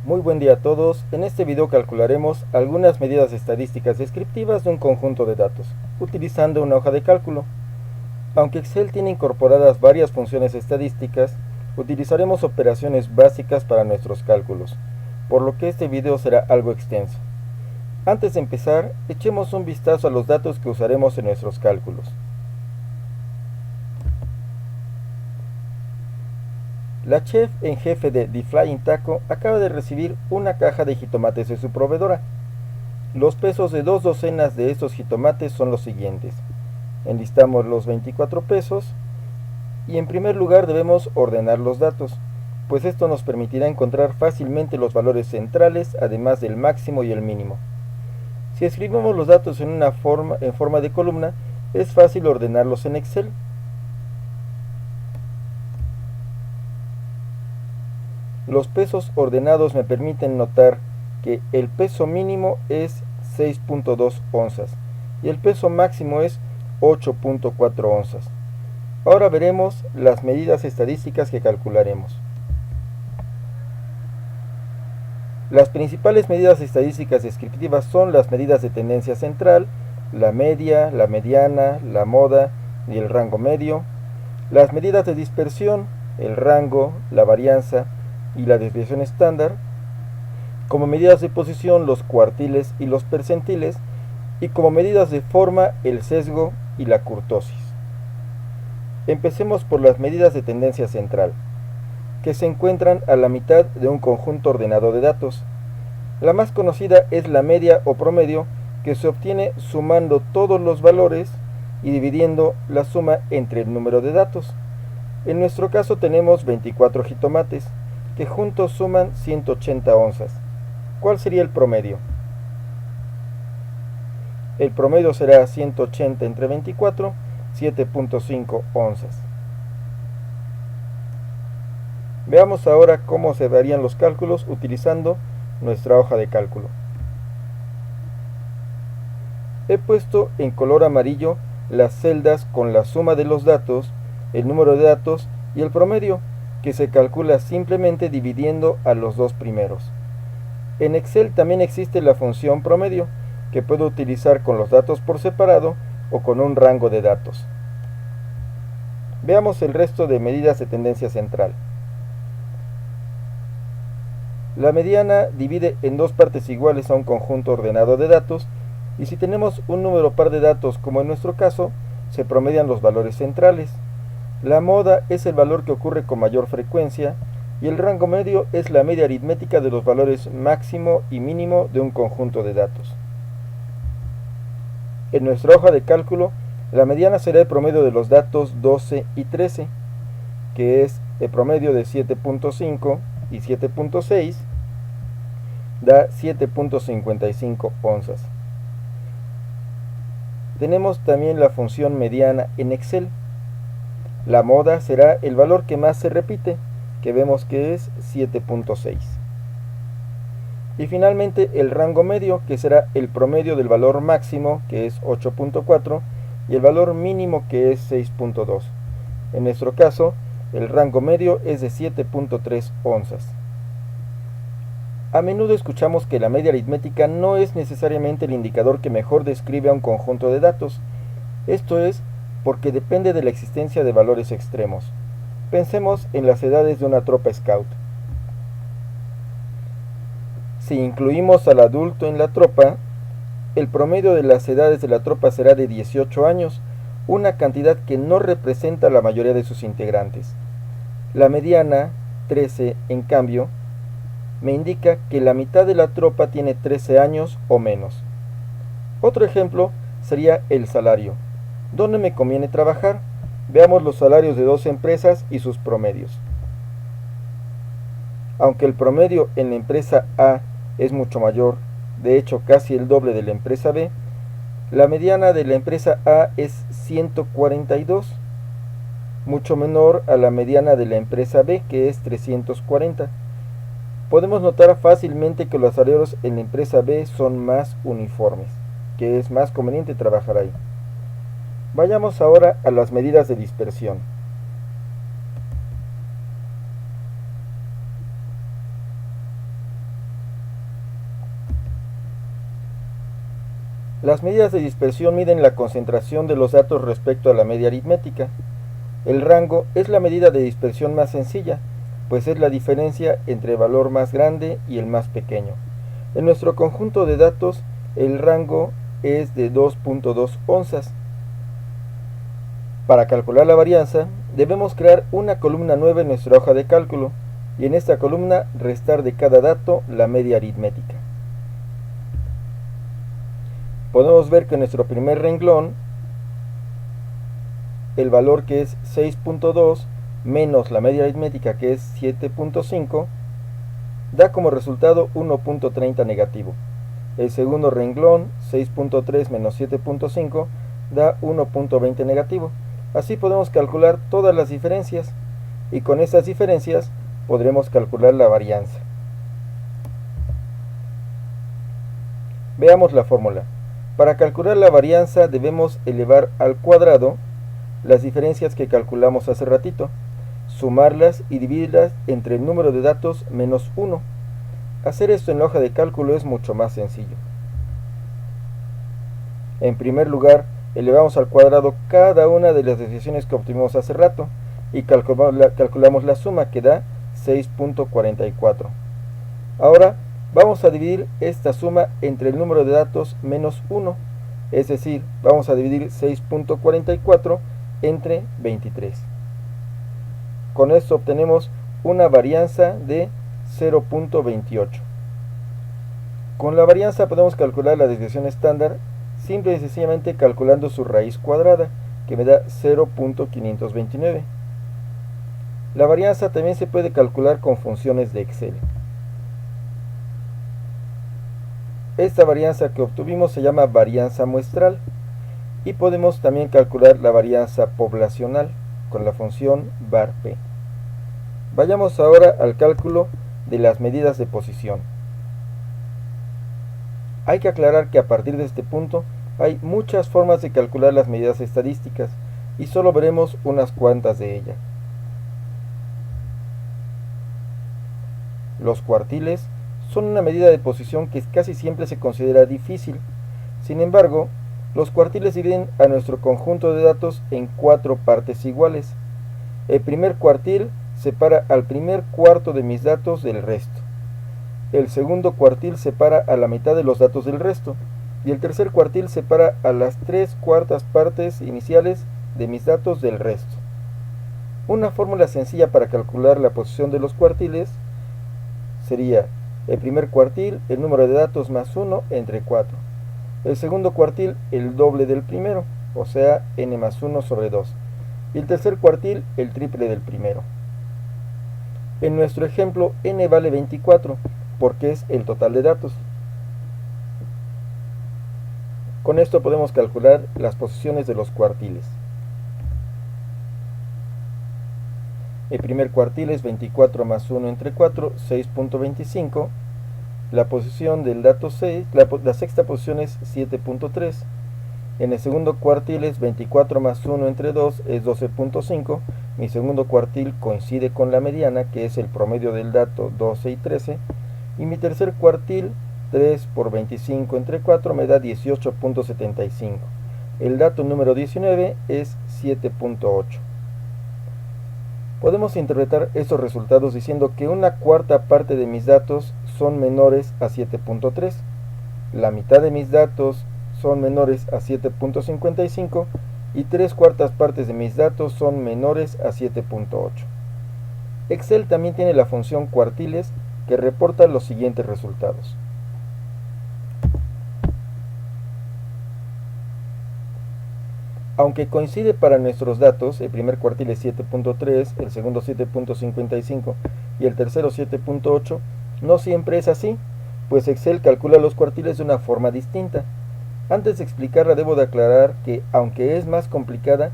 Muy buen día a todos. En este video calcularemos algunas medidas estadísticas descriptivas de un conjunto de datos, utilizando una hoja de cálculo. Aunque Excel tiene incorporadas varias funciones estadísticas, utilizaremos operaciones básicas para nuestros cálculos, por lo que este video será algo extenso. Antes de empezar, echemos un vistazo a los datos que usaremos en nuestros cálculos. La chef en jefe de The Flying Taco acaba de recibir una caja de jitomates de su proveedora. Los pesos de 2 docenas de estos jitomates son los siguientes. Enlistamos los 24 pesos y en primer lugar debemos ordenar los datos, pues esto nos permitirá encontrar fácilmente los valores centrales, además del máximo y el mínimo. Si escribimos los datos en forma de columna, es fácil ordenarlos en Excel. Los pesos ordenados me permiten notar que el peso mínimo es 6.2 onzas y el peso máximo es 8.4 onzas. Ahora veremos las medidas estadísticas que calcularemos. Las principales medidas estadísticas descriptivas son las medidas de tendencia central, la media, la mediana, la moda y el rango medio, las medidas de dispersión, el rango, la varianza y la desviación estándar, como medidas de posición los cuartiles y los percentiles, y como medidas de forma el sesgo y la kurtosis. Empecemos por las medidas de tendencia central, que se encuentran a la mitad de un conjunto ordenado de datos. La más conocida es la media o promedio, que se obtiene sumando todos los valores y dividiendo la suma entre el número de datos. En nuestro caso tenemos 24 jitomates, que juntos suman 180 onzas. ¿Cuál sería el promedio? El promedio será 180 entre 24, 7.5 onzas. Veamos ahora cómo se darían los cálculos utilizando nuestra hoja de cálculo. He puesto en color amarillo las celdas con la suma de los datos, el número de datos y el promedio, que se calcula simplemente dividiendo a los dos primeros. En Excel también existe la función promedio, que puedo utilizar con los datos por separado o con un rango de datos. Veamos el resto de medidas de tendencia central. La mediana divide en dos partes iguales a un conjunto ordenado de datos, y si tenemos un número par de datos como en nuestro caso, se promedian los valores centrales. La moda es el valor que ocurre con mayor frecuencia y el rango medio es la media aritmética de los valores máximo y mínimo de un conjunto de datos. En nuestra hoja de cálculo, la mediana será el promedio de los datos 12 y 13, que es el promedio de 7.5 y 7.6, da 7.55 onzas. Tenemos también la función mediana en Excel. La moda será el valor que más se repite, que vemos que es 7.6. Y finalmente el rango medio, que será el promedio del valor máximo, que es 8.4, y el valor mínimo, que es 6.2. En nuestro caso, el rango medio es de 7.3 onzas. A menudo escuchamos que la media aritmética no es necesariamente el indicador que mejor describe a un conjunto de datos. Esto es porque depende de la existencia de valores extremos. Pensemos en las edades de una tropa scout. Si incluimos al adulto en la tropa, el promedio de las edades de la tropa será de 18 años, una cantidad que no representa a la mayoría de sus integrantes. La mediana, 13, en cambio, me indica que la mitad de la tropa tiene 13 años o menos. Otro ejemplo sería el salario. ¿Dónde me conviene trabajar? Veamos los salarios de dos empresas y sus promedios. Aunque el promedio en la empresa A es mucho mayor, de hecho casi el doble de la empresa B, la mediana de la empresa A es 142, mucho menor a la mediana de la empresa B, que es 340. Podemos notar fácilmente que los salarios en la empresa B son más uniformes, que es más conveniente trabajar ahí. Vayamos ahora a las medidas de dispersión. Las medidas de dispersión miden la concentración de los datos respecto a la media aritmética. El rango es la medida de dispersión más sencilla, pues es la diferencia entre el valor más grande y el más pequeño. En nuestro conjunto de datos, el rango es de 2.2 onzas. Para calcular la varianza, debemos crear una columna nueva en nuestra hoja de cálculo y en esta columna restar de cada dato la media aritmética. Podemos ver que en nuestro primer renglón, el valor que es 6.2 menos la media aritmética que es 7.5 da como resultado 1.30 negativo. El segundo renglón, 6.3 menos 7.5, da 1.20 negativo. Así podemos calcular todas las diferencias y con estas diferencias podremos calcular la varianza. Veamos la fórmula. Para calcular la varianza debemos elevar al cuadrado las diferencias que calculamos hace ratito, sumarlas y dividirlas entre el número de datos menos 1. Hacer esto en la hoja de cálculo es mucho más sencillo. En primer lugar, elevamos al cuadrado cada una de las desviaciones que obtuvimos hace rato y calculamos la suma que da 6.44. Ahora vamos a dividir esta suma entre el número de datos menos 1, es decir, vamos a dividir 6.44 entre 23. Con esto obtenemos una varianza de 0.28. Con la varianza podemos calcular la desviación estándar simple y sencillamente calculando su raíz cuadrada, que me da 0.529. La varianza también se puede calcular con funciones de Excel. Esta varianza que obtuvimos se llama varianza muestral y podemos también calcular la varianza poblacional con la función var_p. Vayamos ahora al cálculo de las medidas de posición. Hay que aclarar que a partir de este punto hay muchas formas de calcular las medidas estadísticas y solo veremos unas cuantas de ellas. Los cuartiles son una medida de posición que casi siempre se considera difícil. Sin embargo, los cuartiles dividen a nuestro conjunto de datos en 4 partes iguales. El primer cuartil separa al primer cuarto de mis datos del resto. El segundo cuartil separa a la mitad de los datos del resto. Y el tercer cuartil separa a las 3/4 partes iniciales de mis datos del resto. Una fórmula sencilla para calcular la posición de los cuartiles sería el primer cuartil, el número de datos más 1 entre 4. El segundo cuartil, el doble del primero, o sea, n más 1 sobre 2. Y el tercer cuartil, el triple del primero. En nuestro ejemplo, n vale 24, porque es el total de datos. Con esto podemos calcular las posiciones de los cuartiles. El primer cuartil es 24 más 1 entre 4, 6.25. La posición del dato 6, la sexta posición es 7.3. En el segundo cuartil es 24 más 1 entre 2 es 12.5. Mi segundo cuartil coincide con la mediana, que es el promedio del dato 12 y 13. Y mi tercer cuartil, 3 por 25 entre 4, me da 18.75. El dato número 19 es 7.8. Podemos interpretar estos resultados diciendo que una cuarta parte de mis datos son menores a 7.3, la mitad de mis datos son menores a 7.55 y 3/4 partes de mis datos son menores a 7.8. Excel también tiene la función cuartiles que reporta los siguientes resultados. Aunque coincide para nuestros datos, el primer cuartil es 7.3, el segundo 7.55 y el tercero 7.8, no siempre es así, pues Excel calcula los cuartiles de una forma distinta. Antes de explicarla debo de aclarar que, aunque es más complicada,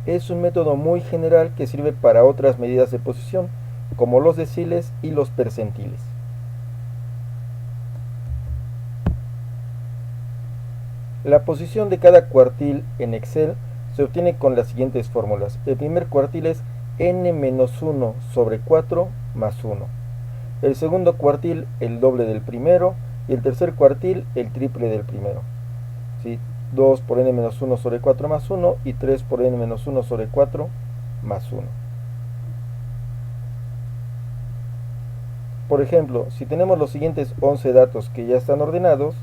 es un método muy general que sirve para otras medidas de posición, como los deciles y los percentiles. La posición de cada cuartil en Excel se obtiene con las siguientes fórmulas. El primer cuartil es n-1 sobre 4 más 1. El segundo cuartil, el doble del primero, y el tercer cuartil, el triple del primero. ¿sí? 2 por n menos 1 sobre 4 más 1 y 3 por n menos 1 sobre 4 más 1. Por ejemplo, si tenemos los siguientes 11 datos que ya están ordenados,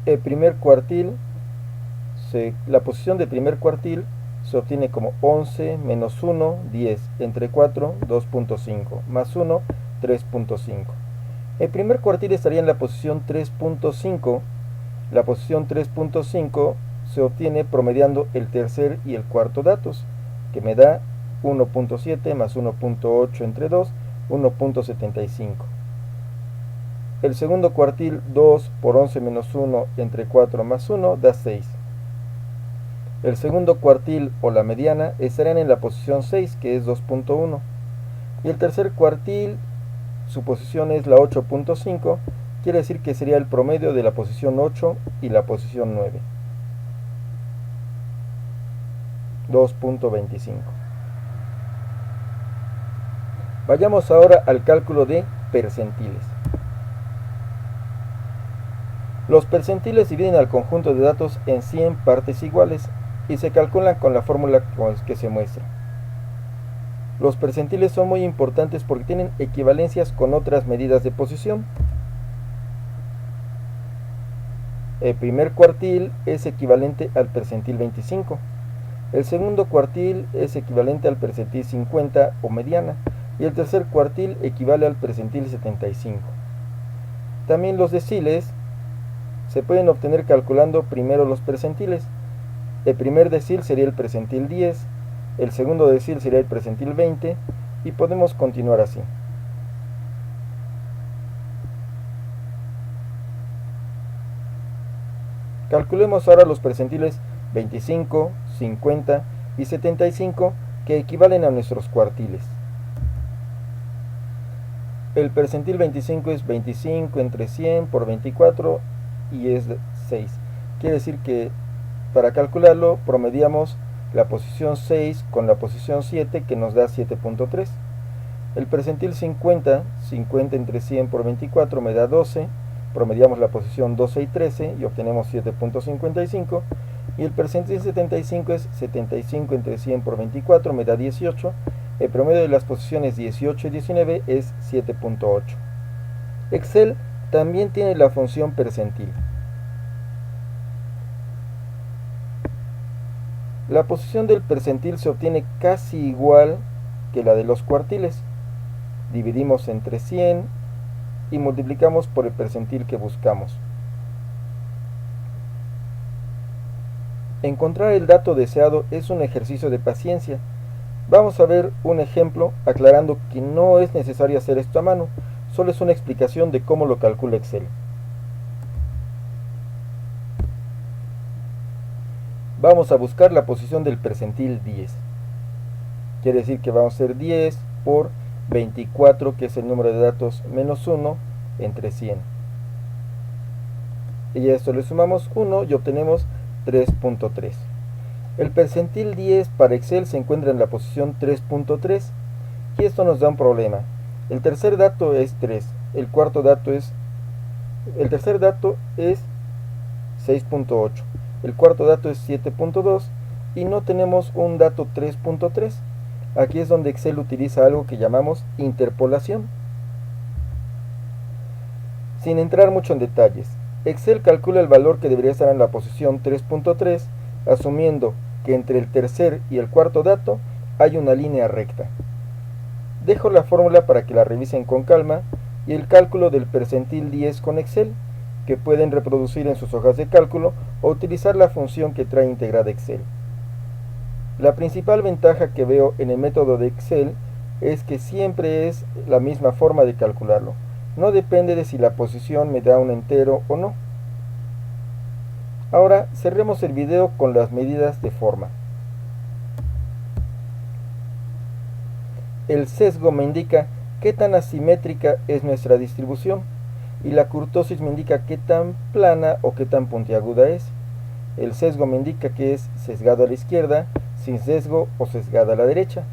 el primer cuartil, la posición del primer cuartil se obtiene como 11 menos 1, 10, entre 4, 2.5, más 1, 3.5. El primer cuartil estaría en la posición 3.5. La posición 3.5 se obtiene promediando el tercer y el cuarto datos, que me da 1.7 más 1.8 entre 2, 1.75. El segundo cuartil, 2 por 11 menos 1 entre 4 más 1, da 6. El segundo cuartil o la mediana estarán en la posición 6, que es 2.1. Y el tercer cuartil, su posición es la 8.5, quiere decir que sería el promedio de la posición 8 y la posición 9. 2.25. Vayamos ahora al cálculo de percentiles. Los percentiles dividen al conjunto de datos en 100 partes iguales y se calculan con la fórmula que se muestra. Los percentiles son muy importantes porque tienen equivalencias con otras medidas de posición. El primer cuartil es equivalente al percentil 25. El segundo cuartil es equivalente al percentil 50 o mediana. Y el tercer cuartil equivale al percentil 75. También los deciles se pueden obtener calculando primero los percentiles. El primer decil sería el percentil 10, el segundo decil sería el percentil 20 y podemos continuar así. Calculemos ahora los percentiles 25, 50 y 75 que equivalen a nuestros cuartiles. El percentil 25 es 25 entre 100 por 24 y es 6. Quiere decir que para calcularlo promediamos la posición 6 con la posición 7, que nos da 7.3. El percentil 50, 50 entre 100 por 24 me da 12. Promediamos la posición 12 y 13 y obtenemos 7.55. Y el percentil 75 es 75 entre 100 por 24 me da 18. El promedio de las posiciones 18 y 19 es 7.8. Excel también tiene la función percentil. La posición del percentil se obtiene casi igual que la de los cuartiles. Dividimos entre 100 y multiplicamos por el percentil que buscamos. Encontrar el dato deseado es un ejercicio de paciencia. Vamos a ver un ejemplo aclarando que no es necesario hacer esto a mano, solo es una explicación de cómo lo calcula Excel. Vamos a buscar la posición del percentil 10. Quiere decir que vamos a hacer 10 por 24, que es el número de datos, menos 1 entre 100. Y a esto le sumamos 1 y obtenemos 3.3. El percentil 10 para Excel se encuentra en la posición 3.3 y esto nos da un problema. El tercer dato es 3, el tercer dato es 6.8, el cuarto dato es 7.2 y no tenemos un dato 3.3. Aquí es donde Excel utiliza algo que llamamos interpolación. Sin entrar mucho en detalles, Excel calcula el valor que debería estar en la posición 3.3, asumiendo que entre el tercer y el cuarto dato hay una línea recta. Dejo la fórmula para que la revisen con calma y el cálculo del percentil 10 con Excel, que pueden reproducir en sus hojas de cálculo o utilizar la función que trae integrada Excel. La principal ventaja que veo en el método de Excel es que siempre es la misma forma de calcularlo. No depende de si la posición me da un entero o no. Ahora cerremos el video con las medidas de forma. El sesgo me indica qué tan asimétrica es nuestra distribución y la kurtosis me indica qué tan plana o qué tan puntiaguda es. El sesgo me indica que es sesgado a la izquierda, sin sesgo o sesgada a la derecha.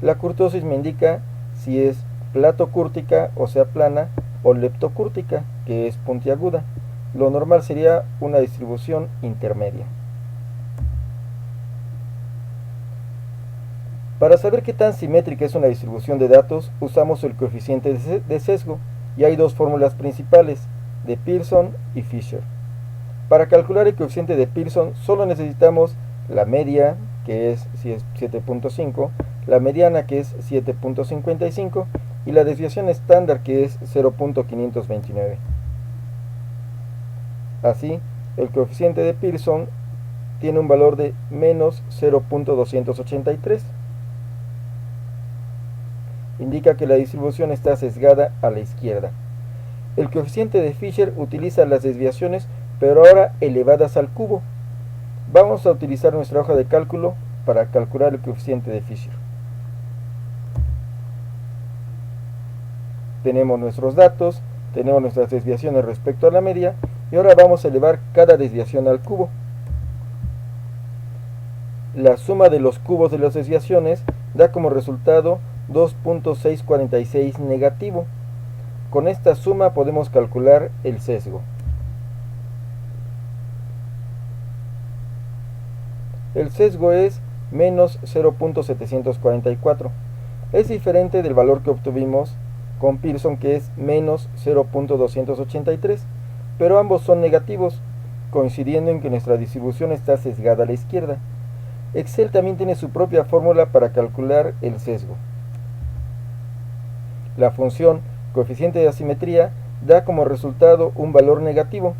La kurtosis me indica si es platocúrtica, o sea plana, o leptocúrtica, que es puntiaguda. Lo normal sería una distribución intermedia. Para saber qué tan simétrica es una distribución de datos, usamos el coeficiente de sesgo, y hay dos fórmulas principales, de Pearson y Fisher. Para calcular el coeficiente de Pearson solo necesitamos la media, que es 7.5, la mediana, que es 7.55, y la desviación estándar, que es 0.529. Así, el coeficiente de Pearson tiene un valor de menos 0.283. Indica que la distribución está sesgada a la izquierda. El coeficiente de Fisher utiliza las desviaciones, pero ahora elevadas al cubo. Vamos a utilizar nuestra hoja de cálculo para calcular el coeficiente de Fisher. Tenemos nuestros datos, tenemos nuestras desviaciones respecto a la media, y ahora vamos a elevar cada desviación al cubo. La suma de los cubos de las desviaciones da como resultado 2.646 negativo. Con esta suma podemos calcular el sesgo. El sesgo es menos 0.744. Es diferente del valor que obtuvimos con Pearson, que es menos 0.283, pero ambos son negativos, coincidiendo en que nuestra distribución está sesgada a la izquierda. Excel también tiene su propia fórmula para calcular el sesgo. La función coeficiente de asimetría da como resultado un valor negativo.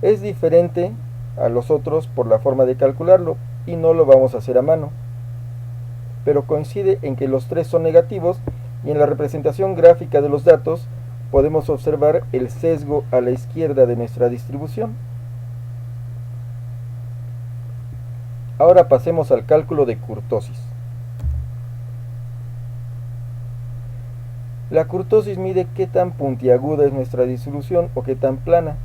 Es diferente a los otros por la forma de calcularlo y no lo vamos a hacer a mano, pero coincide en que los tres son negativos, y en la representación gráfica de los datos podemos observar el sesgo a la izquierda de nuestra distribución. Ahora pasemos al cálculo de kurtosis. La kurtosis mide qué tan puntiaguda es nuestra distribución o qué tan plana.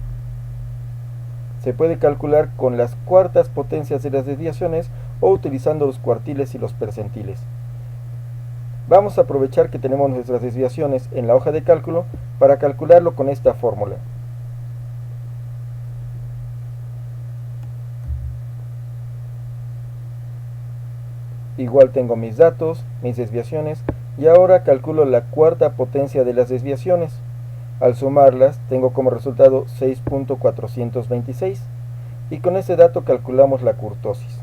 Se puede calcular con las cuartas potencias de las desviaciones o utilizando los cuartiles y los percentiles. Vamos a aprovechar que tenemos nuestras desviaciones en la hoja de cálculo para calcularlo con esta fórmula. Igual tengo mis datos, mis desviaciones, y ahora calculo la cuarta potencia de las desviaciones. Al sumarlas tengo como resultado 6.426, y con ese dato calculamos la kurtosis.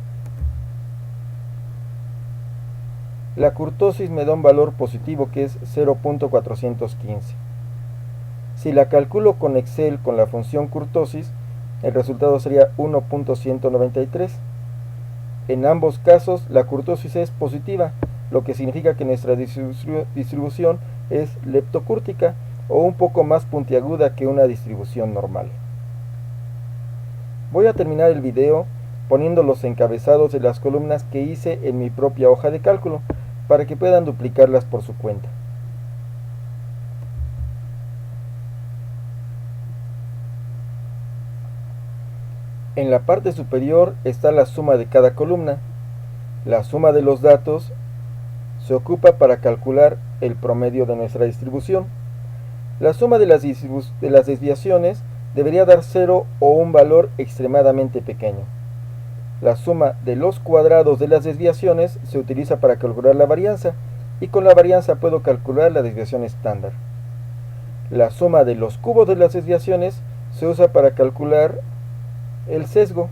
La kurtosis me da un valor positivo, que es 0.415. Si la calculo con Excel con la función kurtosis, el resultado sería 1.193. En ambos casos la kurtosis es positiva, lo que significa que nuestra distribución es leptocúrtica, o un poco más puntiaguda que una distribución normal. Voy a terminar el video poniendo los encabezados de las columnas que hice en mi propia hoja de cálculo, para que puedan duplicarlas por su cuenta. En la parte superior está la suma de cada columna. La suma de los datos se ocupa para calcular el promedio de nuestra distribución. La suma de las desviaciones debería dar 0 o un valor extremadamente pequeño. La suma de los cuadrados de las desviaciones se utiliza para calcular la varianza, y con la varianza puedo calcular la desviación estándar. La suma de los cubos de las desviaciones se usa para calcular el sesgo,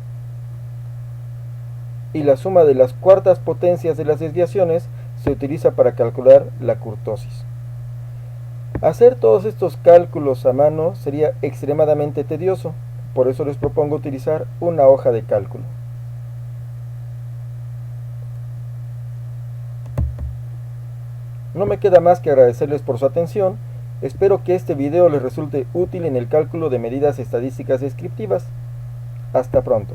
y la suma de las cuartas potencias de las desviaciones se utiliza para calcular la kurtosis. Hacer todos estos cálculos a mano sería extremadamente tedioso, por eso les propongo utilizar una hoja de cálculo. No me queda más que agradecerles por su atención. Espero que este video les resulte útil en el cálculo de medidas estadísticas descriptivas. Hasta pronto.